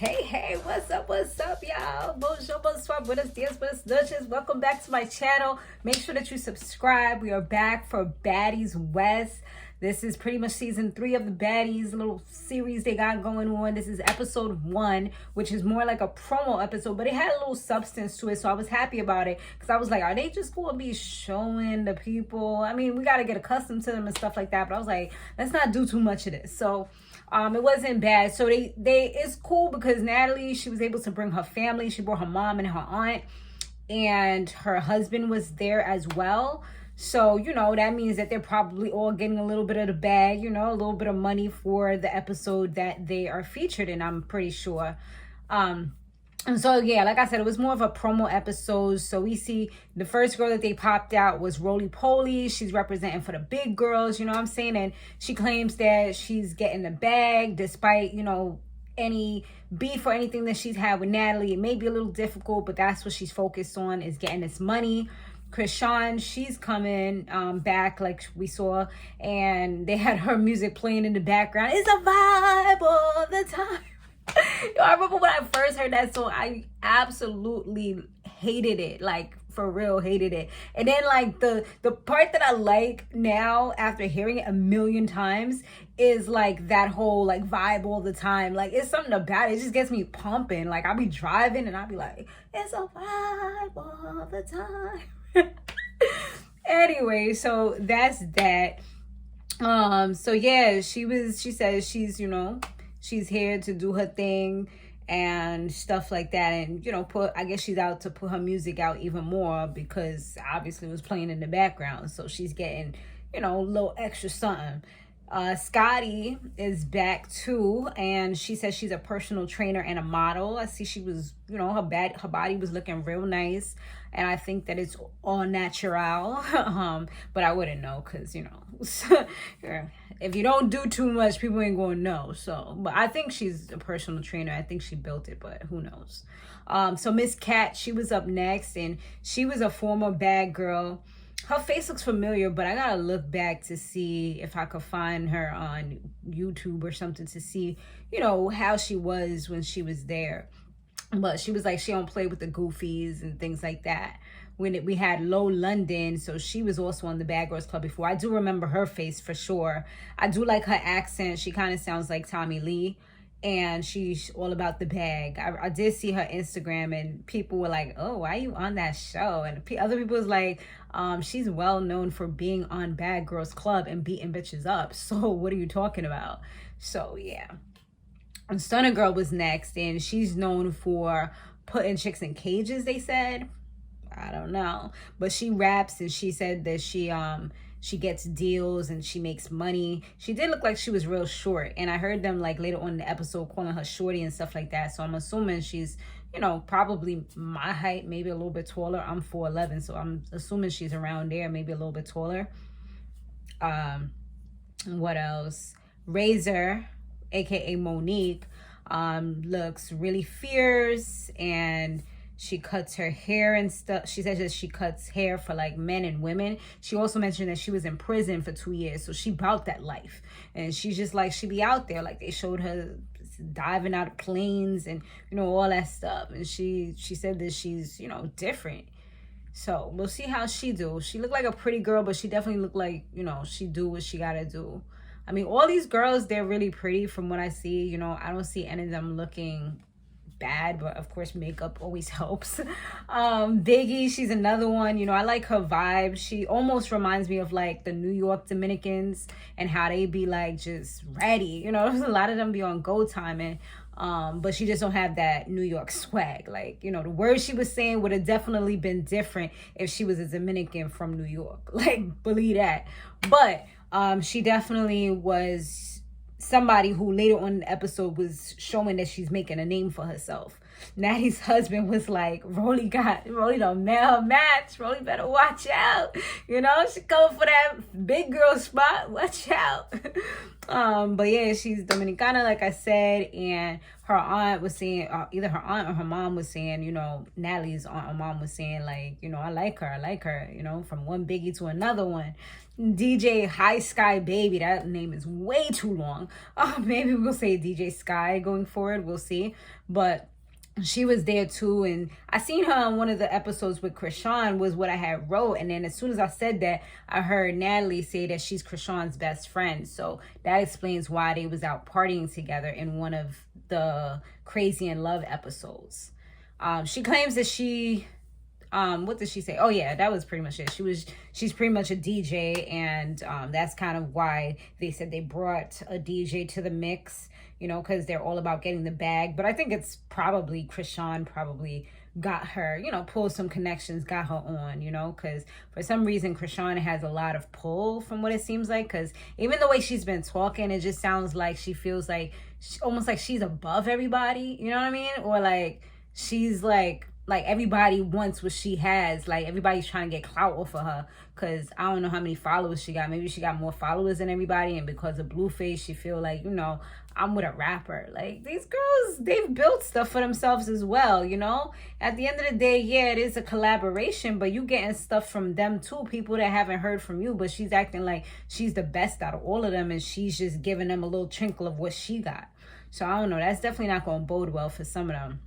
Hey, what's up, y'all? Bonjour, bonsoir, buenos dias, buenas noches. Welcome back to my channel. Make sure that you subscribe. We are back for Baddies West. This is pretty much season 3 of the Baddies, little series they got going on. This is episode 1, which is more like a promo episode, but it had a little substance to it, so I was happy about it, because I was like, are they just going to be showing the people? I mean, we got to get accustomed to them and stuff like that, but I was like, let's not do too much of this. So it wasn't bad. So it's cool because Natalie, she was able to bring her family. She brought her mom and her aunt, and her husband was there as well. So, that means that they're probably all getting a little bit of the bag, a little bit of money for the episode that they are featured in, I'm pretty sure. And so, yeah, like I said, it was more of a promo episode. So we see the first girl that they popped out was Rollie Polie. She's representing for the big girls, you know what I'm saying? And she claims that she's getting the bag despite, any beef or anything that she's had with Natalie. It may be a little difficult, but that's what she's focused on, is getting this money. Chrisean, she's coming back like we saw, and they had her music playing in the background. It's a vibe all the time. I remember when I first heard that song, I absolutely hated it, like for real hated it. And then like the part that I like now after hearing it a million times is like that whole like vibe all the time. Like it's something about it, it just gets me pumping. Like I'll be driving and I'll be like, it's a vibe all the time. Anyway, so that's that. So yeah, she says she's here to do her thing and stuff like that, and I guess she's out to put her music out even more, because obviously it was playing in the background, so she's getting a little extra something. Scotty is back too, and she says she's a personal trainer and a model. I see she was, her body was looking real nice, and I think that it's all natural. But I wouldn't know, because if you don't do too much, people ain't gonna know. So, but I think she's a personal trainer. I think she built it, but who knows? So Ms.Cat, she was up next, and she was a former bad girl. Her face looks familiar, but I gotta look back to see if I could find her on YouTube or something to see, how she was when she was there. But she was like, she don't play with the goofies and things like that. When we had Low London, so she was also on the Bad Girls Club before. I do remember her face for sure. I do like her accent. She kind of sounds like Tommy Lee. And she's all about the bag. I did see her Instagram, and people were like, oh, why are you on that show? And other people was like, she's well known for being on Bad Girls Club and beating bitches up. So what are you talking about? So yeah. And Stunner Girl was next, and she's known for putting chicks in cages, they said. I don't know. But she raps, and she said that she gets deals and she makes money. She did look like she was real short, and I heard them like later on in the episode calling her shorty and stuff like that. So I'm assuming she's, probably my height, maybe a little bit taller. I'm 4'11", so I'm assuming she's around there, maybe a little bit taller. What else? Razor, aka Monique, looks really fierce, and she cuts her hair and stuff. She says that she cuts hair for like men and women. She also mentioned that she was in prison for 2 years, so she bout that life. And she's just like, she be out there, like they showed her diving out of planes and all that stuff. And she said that she's different. So we'll see how she do. She looked like a pretty girl, but she definitely looked like she do what she gotta do. I mean, all these girls, they're really pretty from what I see. I don't see any of them looking bad, but of course makeup always helps. Biggie, she's another one. I like her vibe. She almost reminds me of like the New York Dominicans and how they be like just ready. A lot of them be on go time, and but she just don't have that New York swag. Like, the words she was saying would have definitely been different if she was a Dominican from New York. Like, believe that. But she definitely was somebody who later on in the episode was showing that she's making a name for herself. Natty's husband was like, Rollie don't male match. Rollie better watch out. She going for that big girl spot. Watch out. But yeah, she's Dominicana, like I said, and her aunt was saying, either her aunt or her mom was saying, you know, Natalie's aunt or mom was saying, like, you know, I like her, you know, from one Biggie to another one. DJ High Sky Baby, that name is way too long. Maybe we'll say DJ Sky going forward, we'll see. But she was there too, and I seen her on one of the episodes with Chrisean was what I had wrote, and then as soon as I said that, I heard Natalie say that she's Chrisean's best friend, so that explains why they was out partying together in one of the Chrisean Love episodes. She claims that she what did she say? Oh yeah, that was pretty much it. She's pretty much a DJ, and that's kind of why they said they brought a DJ to the mix, you know, because they're all about getting the bag. But I think it's probably Chrisean probably got her, you know, pulled some connections, got her on, you know, because for some reason Chrisean has a lot of pull from what it seems like, because even the way she's been talking, it just sounds like she feels like almost like she's above everybody, you know what I mean? Or like she's like everybody wants what she has, like everybody's trying to get clout off of her, because I don't know how many followers she got. Maybe she got more followers than everybody, and because of Blueface she feel like, you know, I'm with a rapper. Like, these girls, they've built stuff for themselves as well, you know. At the end of the day, yeah, it is a collaboration, but you getting stuff from them too, people that haven't heard from you, but she's acting like she's the best out of all of them, and she's just giving them a little trinkle of what she got. So I don't know, that's definitely not going to bode well for some of them.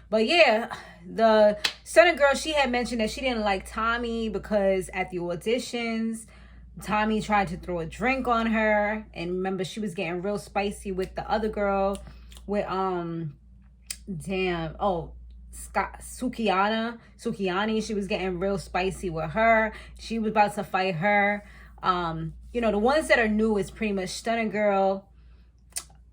But yeah, the Stunner girl, she had mentioned that she didn't like Tommy because at the auditions, Tommy tried to throw a drink on her, and remember she was getting real spicy with the other girl, with Sukiani. She was getting real spicy with her. She was about to fight her. You know, the ones that are new is pretty much Stunner girl.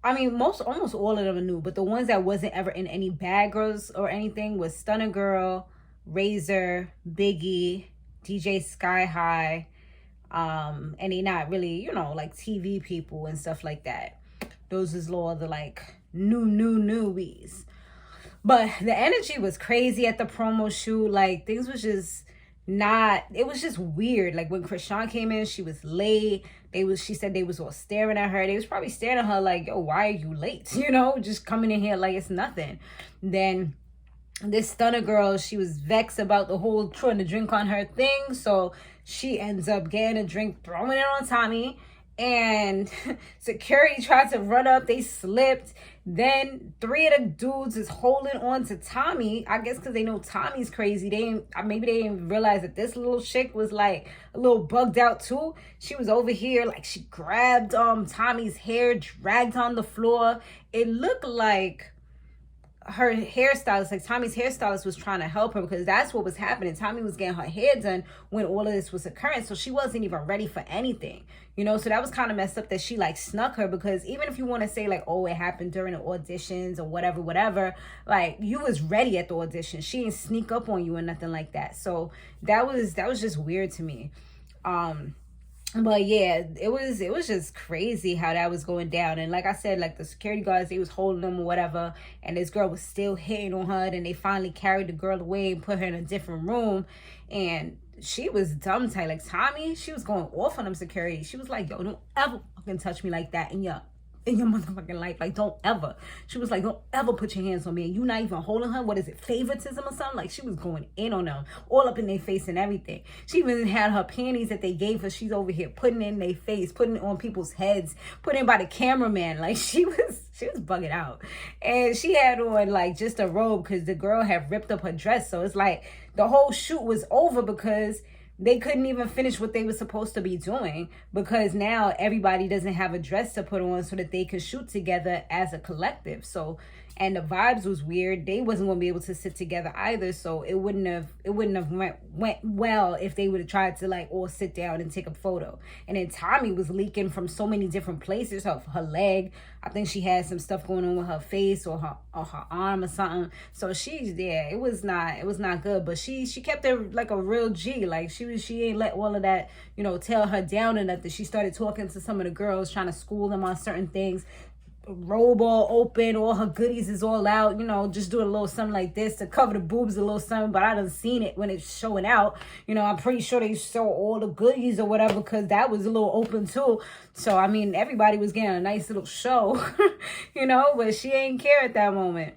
I mean, almost all of them are new, but the ones that wasn't ever in any Bad Girls or anything was Stunner Girl, Razor, Biggie, DJ Sky High, and they not really, you know, like TV people and stuff like that. Those is all the like newies. But the energy was crazy at the promo shoot. Like, things was just not, it was just weird. Like, when Chrisean came in, she was late. She said they was all staring at her. They was probably staring at her like, yo, why are you late? You know, just coming in here like it's nothing. Then this Stunner girl, she was vexed about the whole trying to drink on her thing. So she ends up getting a drink, throwing it on Tommy. And security tried to run up. They slipped. Then 3 of the dudes is holding on to Tommy. I guess because they know Tommy's crazy. Maybe they didn't realize that this little chick was like a little bugged out too. She was over here, like she grabbed Tommy's hair, dragged on the floor. It looked like her hairstylist, like Tommy's hairstylist, was trying to help her, because that's what was happening. Tommy was getting her hair done when all of this was occurring, so she wasn't even ready for anything, you know. So that was kind of messed up that she like snuck her, because even if you want to say like, oh, it happened during the auditions or whatever, like, you was ready at the audition. She didn't sneak up on you or nothing like that. So that was just weird to me. But yeah, it was just crazy how that was going down. And like I said, like the security guards, they was holding them or whatever, and this girl was still hitting on her. And they finally carried the girl away and put her in a different room, and she was dumb tight. Like Tommy, she was going off on them security. She was like, yo, don't ever fucking touch me like that in your motherfucking life. Like, don't ever. She was like, don't ever put your hands on me. And you not even holding her. What is it, favoritism or something? Like, she was going in on them, all up in their face and everything. She even had her panties that they gave her. She's over here putting it in their face, putting it on people's heads, putting it by the cameraman. Like, she was bugging out. And she had on like just a robe because the girl had ripped up her dress. So it's like the whole shoot was over because they couldn't even finish what they were supposed to be doing, because now everybody doesn't have a dress to put on so that they could shoot together as a collective. So, and the vibes was weird. They wasn't going to be able to sit together either. So it wouldn't have went well if they would have tried to like all sit down and take a photo. And then Tommy was leaking from so many different places. Her leg, I think she had some stuff going on with her face or her arm or something. So it was not good. But she kept it like a real G. Like she ain't let all of that, you know, tear her down or nothing. She started talking to some of the girls, trying to school them on certain things. robe all open, all her goodies is all out, just doing a little something like this to cover the boobs a little something, but I done seen it when it's showing out. I'm pretty sure they show all the goodies or whatever, because that was a little open too. So, I mean, everybody was getting a nice little show, but she ain't care at that moment.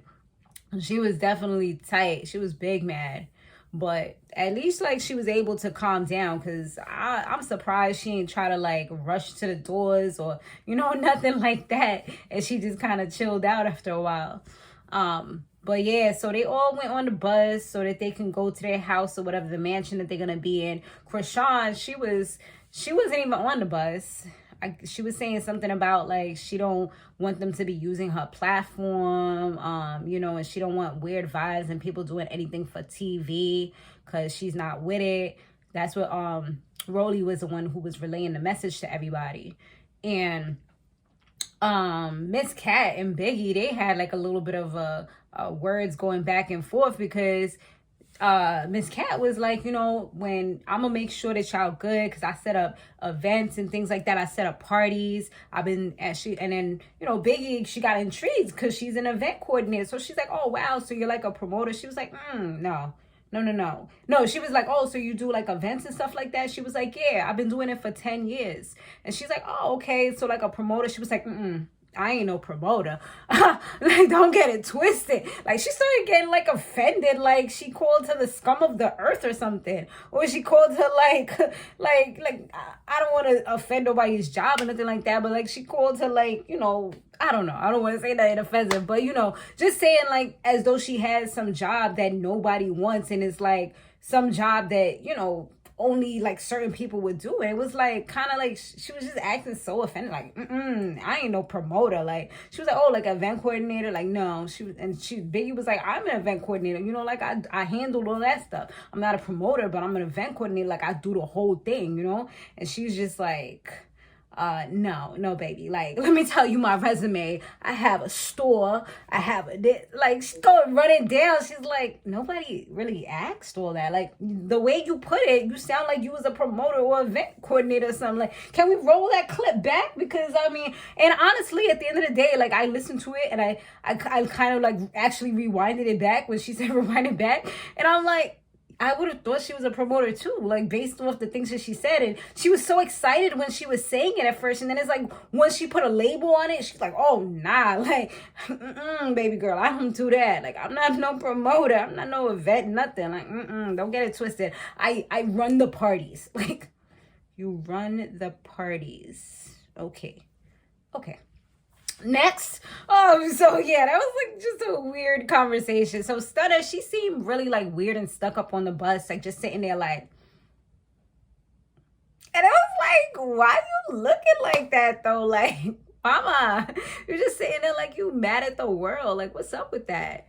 She was definitely tight. She was big mad. But at least, like, she was able to calm down, because I'm surprised she ain't try to, like, rush to the doors or, nothing like that. And she just kind of chilled out after a while. But yeah, so they all went on the bus so that they can go to their house or whatever, the mansion that they're going to be in. Chrisean, she wasn't even on the bus. She was saying something about, like, she don't want them to be using her platform, and she don't want weird vibes and people doing anything for TV, because she's not with it. That's what Rollie was the one who was relaying the message to everybody. And Ms.Cat and Biggie, they had like a little bit of words going back and forth, because Ms.Cat was like, when I'm gonna make sure that y'all good, because I set up events and things like that. I set up parties. And then Biggie, she got intrigued because she's an event coordinator. So she's like, oh wow, so you're like a promoter? She was like, no. She was like, oh, so you do like events and stuff like that? She was like, yeah, I've been doing it for 10 years. And she's like, oh, okay, so like a promoter? She was like, I ain't no promoter. Like, don't get it twisted. Like, she started getting like offended, like she called her the scum of the earth or something, or she called her like I don't want to offend nobody's job or nothing like that, but like she called her like, I don't know, I don't want to say that in offensive, but just saying like as though she has some job that nobody wants, and it's like some job that only like certain people would do. And it was like kind of like she was just acting so offended, like I ain't no promoter. Like she was like, oh, like event coordinator? Like no. Biggie was like, I'm an event coordinator, like I handled all that stuff. I'm not a promoter, but I'm an event coordinator. Like I do the whole thing, and she's just like, no, baby. Like, let me tell you my resume. I have a store. I have like, she's going running down. She's like, nobody really asked all that. Like, the way you put it, you sound like you was a promoter or event coordinator or something. Like, can we roll that clip back? Because, I mean, and honestly, at the end of the day, like, I listened to it and I kind of, like, actually rewinded it back when she said rewind it back. And I'm like, I would have thought she was a promoter too, like based off the things that she said. And she was so excited when she was saying it at first. And then it's like, once she put a label on it, she's like, oh, nah, like, baby girl, I don't do that. Like, I'm not no promoter. I'm not no event, nothing. Like, don't get it twisted. I run the parties. Like, you run the parties. Okay. Next. So yeah, that was like just a weird conversation. So Stunner, she seemed really like weird and stuck up on the bus, like just sitting there like, and I was like, why you looking like that though? Like, mama, you're just sitting there like you mad at the world. Like, what's up with that?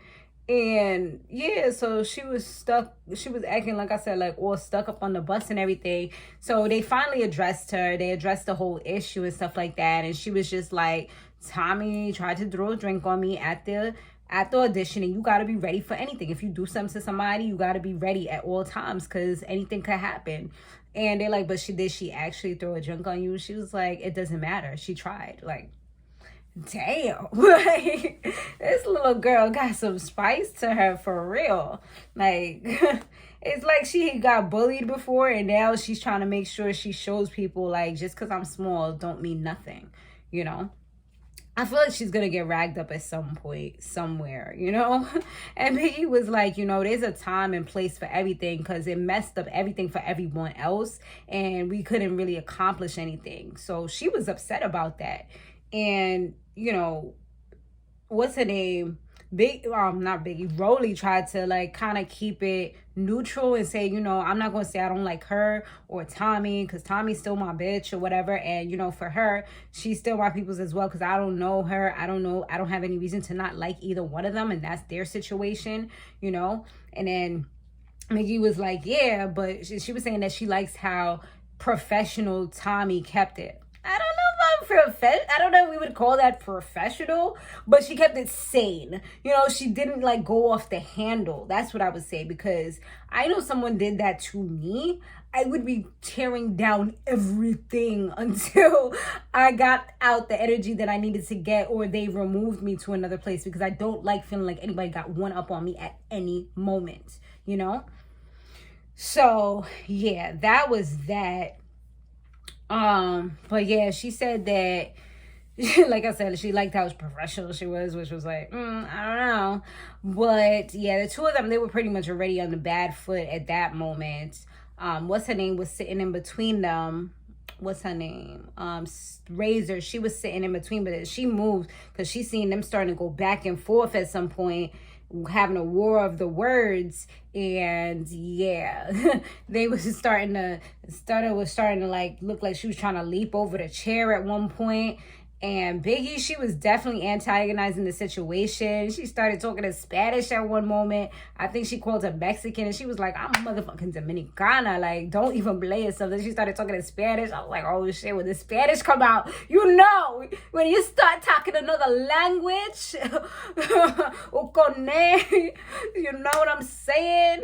And yeah, so she was stuck. She was acting, like I said, like all stuck up on the bus and everything. So they finally addressed her. They addressed the whole issue and stuff like that. And she was just like, Tommy tried to throw a drink on me at the audition, and you got to be ready for anything. If you do something to somebody, you got to be ready at all times, because anything could happen. And they're like, but did she actually throw a drink on you? She was like, it doesn't matter. She tried. Like, damn. Like, this little girl got some spice to her for real. Like, it's like she got bullied before, and now she's trying to make sure she shows people, like, just because I'm small don't mean nothing, I feel like she's going to get ragged up at some point, somewhere, And Biggie was like, there's a time and place for everything, because it messed up everything for everyone else, and we couldn't really accomplish anything. So she was upset about that. And, what's her name? Not Biggie, Rollie tried to like kind of keep it neutral and say, I'm not going to say I don't like her or Tommy, because Tommy's still my bitch or whatever. And, for her, she's still my people's as well, because I don't know her. I don't have any reason to not like either one of them, and that's their situation, And then Biggie was like, yeah, but she was saying that she likes how professional Tommy kept it. I don't know if I don't know if we would call that professional, but she kept it sane. You know, she didn't like go off the handle. That's what I would say, because I know someone did that to me, I would be tearing down everything until I got out the energy that I needed to get, or they removed me to another place, because I don't like feeling like anybody got one up on me at any moment, you know? So yeah, that was that. But yeah, she said that, like I said, she liked how professional she was, which was like, I don't know. But yeah, the two of them, they were pretty much already on the bad foot at that moment. What's her name was sitting in between them. What's her name? Razor. She was sitting in between, but she moved because she seen them starting to go back and forth at some point, having a war of the words. And yeah, they was starting to like look like she was trying to leap over the chair at one point. And Biggie, she was definitely antagonizing the situation. She started talking in Spanish at one moment. I think she called her Mexican, and she was like, I'm motherfucking Dominicana. Like, don't even play it. So then she started talking in Spanish. I was like, oh shit, when the Spanish come out, you know, when you start talking another language, you know what I'm saying?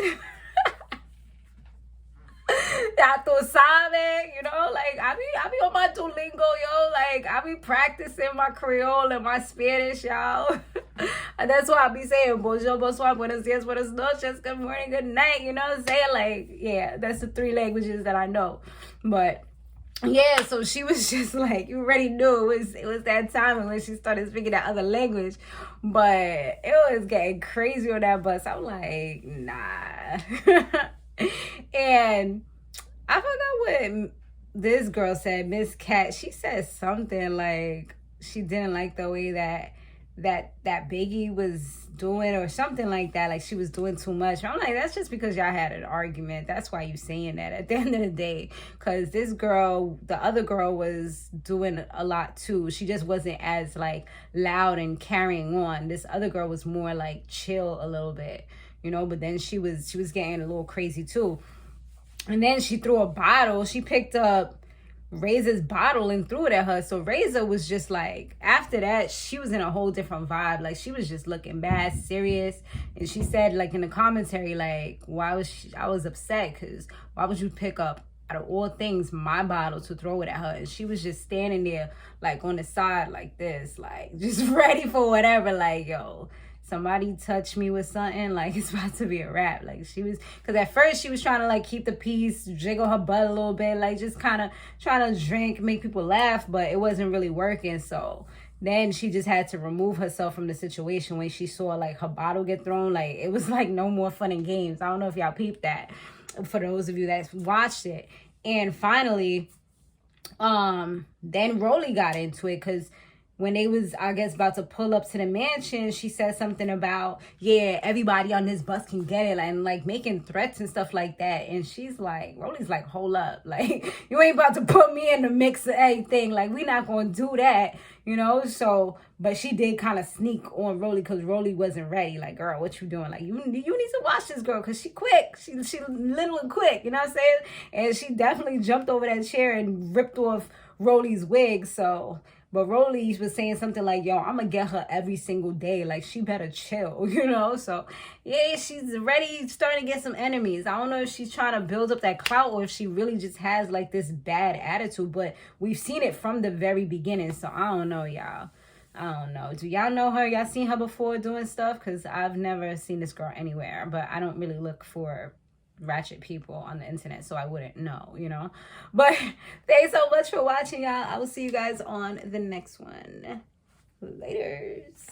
Ya tú sabes, you know, like I be on my Duolingo, yo, like I be practicing my Creole and my Spanish, y'all. And that's why I be saying bonjour, bonsoir, buenos dias, buenas noches, good morning, good night, you know what I'm saying? Like, yeah, that's the 3 languages that I know. But yeah, so she was just like, you already knew it was that time when she started speaking that other language. But it was getting crazy on that bus. I'm like, nah. And I forgot what this girl said, Ms.Cat. She said something like she didn't like the way that Biggie was doing, or something like that. Like she was doing too much. I'm like, that's just because y'all had an argument. That's why you saying that at the end of the day. Because this girl, the other girl, was doing a lot too. She just wasn't as like loud and carrying on. This other girl was more like chill a little bit, you know. But then she was getting a little crazy too. And then she threw a bottle. She picked up Razor's bottle and threw it at her. So Razor was just like, after that, she was in a whole different vibe. Like she was just looking bad, serious. And she said, like in the commentary, like, I was upset because why would you pick up, out of all things, my bottle to throw it at her? And she was just standing there like on the side like this, like just ready for whatever. Like, yo, somebody touch me with something, like it's about to be a wrap. Like she was, because at first she was trying to like keep the peace, jiggle her butt a little bit, like just kind of trying to drink, make people laugh, but it wasn't really working. So then she just had to remove herself from the situation when she saw like her bottle get thrown. Like it was like no more fun and games. I don't know if y'all peeped that, for those of you that watched it. And finally, then Rollie got into it, because when they was, I guess, about to pull up to the mansion, she said something about, yeah, everybody on this bus can get it, and like making threats and stuff like that. And she's like, Rollie's like, hold up, like you ain't about to put me in the mix of anything. Like we not gonna do that, you know. So, but she did kind of sneak on Rollie, because Rollie wasn't ready. Like, girl, what you doing? Like you need to watch this girl, because she quick, she little and quick, you know what I'm saying? And she definitely jumped over that chair and ripped off Rollie's wig. So. But Rollie was saying something like, yo, I'm going to get her every single day. Like, she better chill, you know? So, yeah, she's already starting to get some enemies. I don't know if she's trying to build up that clout, or if she really just has, like, this bad attitude. But we've seen it from the very beginning. So, I don't know, y'all. I don't know. Do y'all know her? Y'all seen her before doing stuff? Because I've never seen this girl anywhere. But I don't really look for ratchet people on the internet, so I wouldn't know, you know. But thanks so much for watching, y'all. I will see you guys on the next one. Laters.